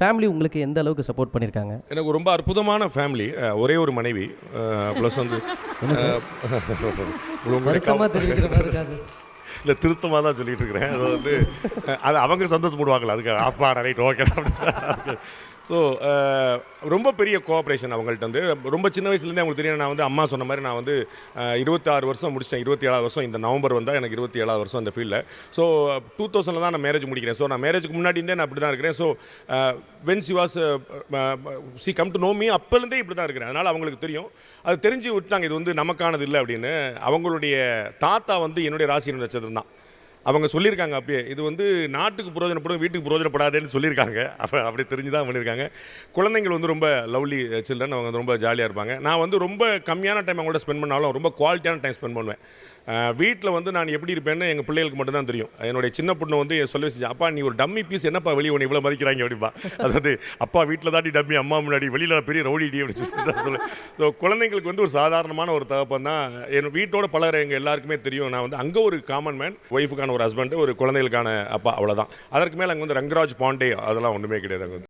Family உங்களுக்கு எந்த அளவுக்கு சப்போர்ட் பண்ணியிருக்காங்க? எனக்கு ரொம்ப அற்புதமான ஃபேமிலி. ஒரே ஒரு மனைவி. ப்ளஸ் வந்து என்ன சார் உங்களுடைய வருத்தமாக தெரிவிக்கிற மாதிரி இருக்காது. இல்லை, திருத்தமாக தான் சொல்லிட்டு இருக்கிறேன். அது வந்து அது அவங்க சந்தோஷப்படுவாங்களா, அதுக்கு அப்பாடா ரைட் ஓகே. ஸோ ரொம்ப பெரிய கோஆப்ரேஷன் அவங்கள்ட்ட வந்து. ரொம்ப சின்ன வயசுலேருந்தே அவங்களுக்கு தெரியும். நான் வந்து அம்மா சொன்ன மாதிரி நான் வந்து 26 வருஷம் முடிச்சிட்டேன். 27வது வருஷம் இந்த நவம்பர் வந்தால் எனக்கு 27வது வருஷம் அந்த ஃபீல்டில். ஸோ 2000 தான் நான் மேரேஜ் முடிக்கிறேன். ஸோ நான் மேரேஜுக்கு முன்னாடியே நான் அப்படி தான் இருக்கிறேன். So when she was she come to know me, அப்போலேருந்தே இப்படி தான் இருக்கிறேன். அதனால் அவங்களுக்கு தெரியும். அது தெரிஞ்சு விட்டாங்க இது வந்து நமக்கானது இல்லை அப்படின்னு. அவங்களுடைய தாத்தா வந்து என்னுடைய ராசி நட்சத்திரம் தான். அவங்க சொல்லியிருக்காங்க அப்பயே, இது வந்து நாட்டுக்கு பிரயோஜனப்படும், வீட்டுக்கு பிரயோஜனப்படாதுன்னு சொல்லியிருக்காங்க. அப்படி தெரிஞ்சு தான் பண்ணியிருக்காங்க. குழந்தைங்கள் வந்து ரொம்ப லவ்லி சில்ட்ரன். அவங்க வந்து ரொம்ப ஜாலியாக இருப்பாங்க. நான் வந்து ரொம்ப கம்மியான டைம் அவங்களோட ஸ்பெண்ட் பண்ணாலும் ரொம்ப குவாலிட்டியான டைம் ஸ்பெண்ட் பண்ணுவேன். வீட்டில் வந்து நான் எப்படி இருப்பேன்னு எங்கள் பிள்ளைகளுக்கு மட்டும் தான் தெரியும். என்னுடைய சின்ன பொண்ணு வந்து சொல்லி செஞ்சேன், அப்பா நீ ஒரு டம்மி பீஸ், என்னப்பா வெளியே உன்னை இவ்வளோ மதிக்கிறாங்க அப்படிப்பா. அதாவது அப்பா வீட்டில் தாண்டி டம்மி, அம்மா முன்னாடி வெளியில் பெரிய ரவுடிடி அப்படின்னு சொல்லி. ஸோ குழந்தைங்களுக்கு வந்து ஒரு சாதாரணமான ஒரு தகப்பன் தான். என் வீட்டோட பலர் எங்கள் எல்லாருக்குமே தெரியும். நான் வந்து அங்கே ஒரு காமன் மேன், ஒய்ஃபுக்கான ஒரு ஹஸ்பண்டு, ஒரு குழந்தைகளுக்கான அப்பா, அவ்வளோதான். அதற்கு மேலே அங்கே வந்து ரங்கராஜ் பாண்டே அதெல்லாம் ஒன்றுமே கிடையாது. அங்கே வந்து